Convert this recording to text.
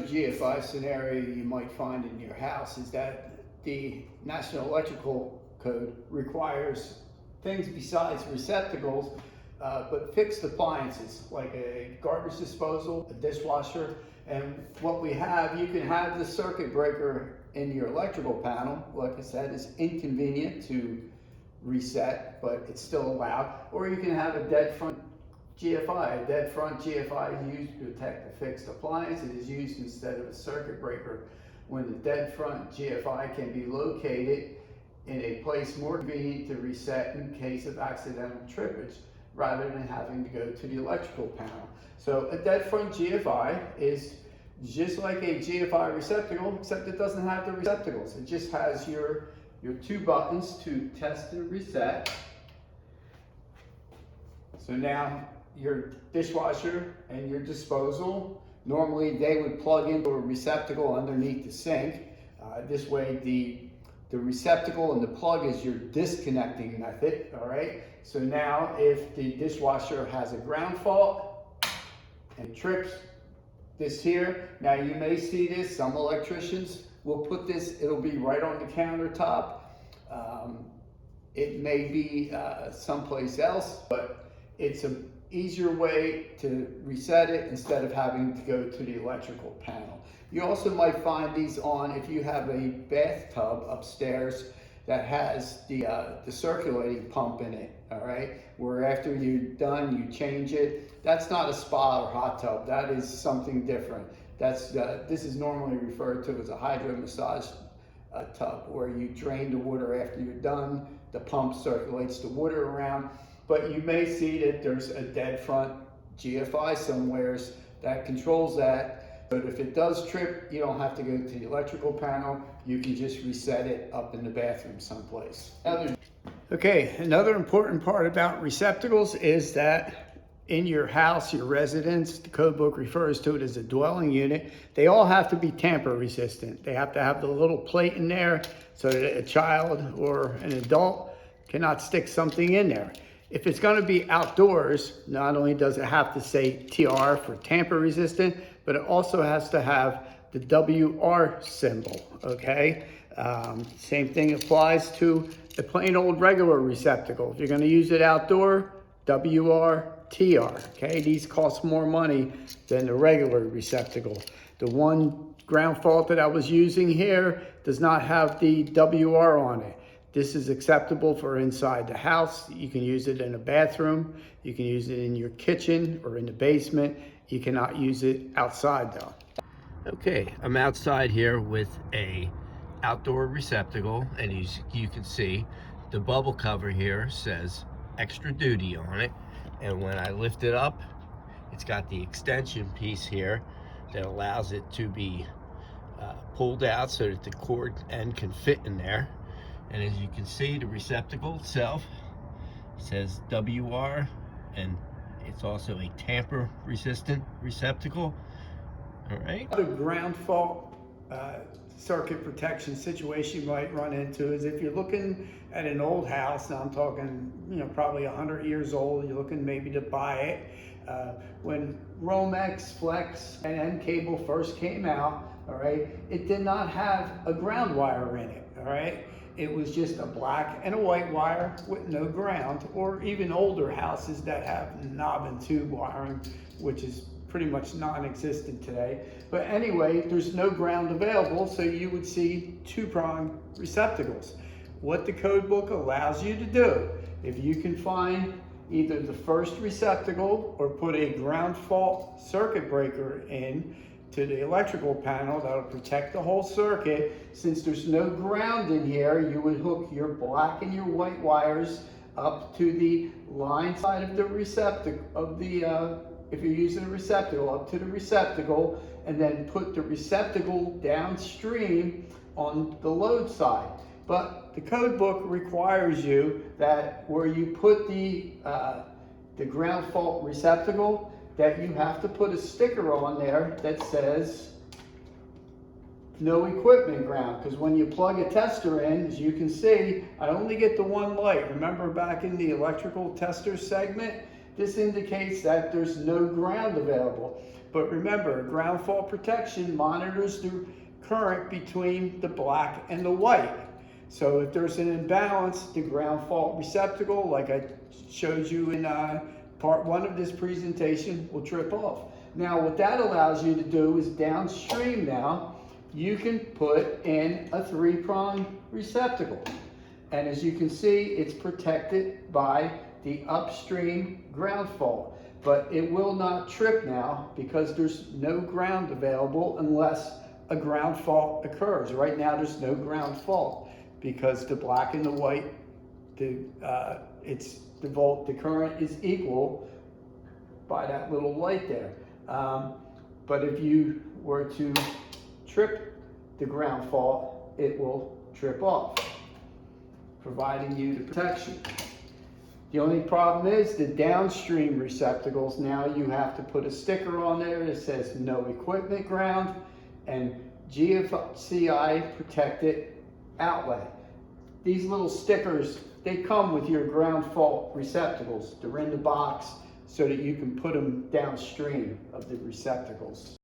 GFI scenario you might find in your house is that the National Electrical Code requires things besides receptacles, but fixed appliances like a garbage disposal, a dishwasher, and what we have, you can have the circuit breaker in your electrical panel. Like I said, it's inconvenient to reset, but it's still allowed. Or you can have a dead front GFI. A dead front GFI is used to protect the fixed appliance. It is used instead of a circuit breaker when the dead front GFI can be located in a place more convenient to reset in case of accidental trippage, rather than having to go to the electrical panel. So a dead front GFI is just like a GFI receptacle, except it doesn't have the receptacles. It just has your two buttons to test and reset. So now your dishwasher and your disposal, normally they would plug into a receptacle underneath the sink. This way the receptacle and the plug is your disconnecting method, all right? So now if the dishwasher has a ground fault and it trips this here, now you may see this, some electricians will put this, it'll be right on the countertop. It may be someplace else, but it's an easier way to reset it instead of having to go to the electrical panel. You also might find these on if you have a bathtub upstairs that has the circulating pump in it, all right? Where after you're done, you change it. That's not a spa or hot tub. That is something different. This is normally referred to as a hydro massage tub, where you drain the water after you're done. The pump circulates the water around. But you may see that there's a dead front GFI somewheres that controls that. But if it does trip, you don't have to go to the electrical panel. You can just reset it up in the bathroom someplace. Okay, another important part about receptacles is that in your house, your residence, the code book refers to it as a dwelling unit, they all have to be tamper resistant. They have to have the little plate in there so that a child or an adult cannot stick something in there. If it's going to be outdoors, not only does it have to say TR for tamper resistant, but it also has to have the WR symbol, okay? Same thing applies to a plain old regular receptacle. If you're going to use it outdoor, WR, TR, okay? These cost more money than the regular receptacle. The one ground fault that I was using here does not have the WR on it. This is acceptable for inside the house. You can use it in a bathroom. You can use it in your kitchen or in the basement. You cannot use it outside though. Okay, I'm outside here with a outdoor receptacle, and you can see the bubble cover here says extra duty on it. And when I lift it up, it's got the extension piece here that allows it to be pulled out so that the cord end can fit in there. And as you can see, the receptacle itself says WR, and it's also a tamper resistant receptacle. All right. The ground fault circuit protection situation you might run into is if you're looking at an old house, and I'm talking, probably 100 years old, you're looking maybe to buy it. When Romex, Flex, and N cable first came out, all right, it did not have a ground wire in it, all right? It was just a black and a white wire with no ground, or even older houses that have knob and tube wiring, which is pretty much non-existent today. But anyway, there's no ground available, so you would see two-prong receptacles. What the code book allows you to do, if you can find either the first receptacle or put a ground fault circuit breaker in to the electrical panel that'll protect the whole circuit. Since there's no ground in here, you would hook your black and your white wires up to the line side of the receptacle if you're using a receptacle, up to the receptacle, and then put the receptacle downstream on the load side. But the code book requires you that where you put the ground fault receptacle, that you have to put a sticker on there that says no equipment ground, because when you plug a tester in, as you can see, I only get the one light. Remember back in the electrical tester segment, this indicates that there's no ground available. But remember, ground fault protection monitors the current between the black and the white. So if there's an imbalance, the ground fault receptacle, like I showed you in part 1 of this presentation, will trip off. Now what that allows you to do is downstream now, you can put in a 3-prong receptacle. And as you can see, it's protected by the upstream ground fault. But it will not trip now because there's no ground available unless a ground fault occurs. Right now there's no ground fault because the black and the white, the current is equal by that little light there. But if you were to trip the ground fault, it will trip off, providing you the protection. The only problem is the downstream receptacles. Now you have to put a sticker on there that says no equipment ground and GFCI protected outlet. These little stickers, they come with your ground fault receptacles. They're in the box so that you can put them downstream of the receptacles.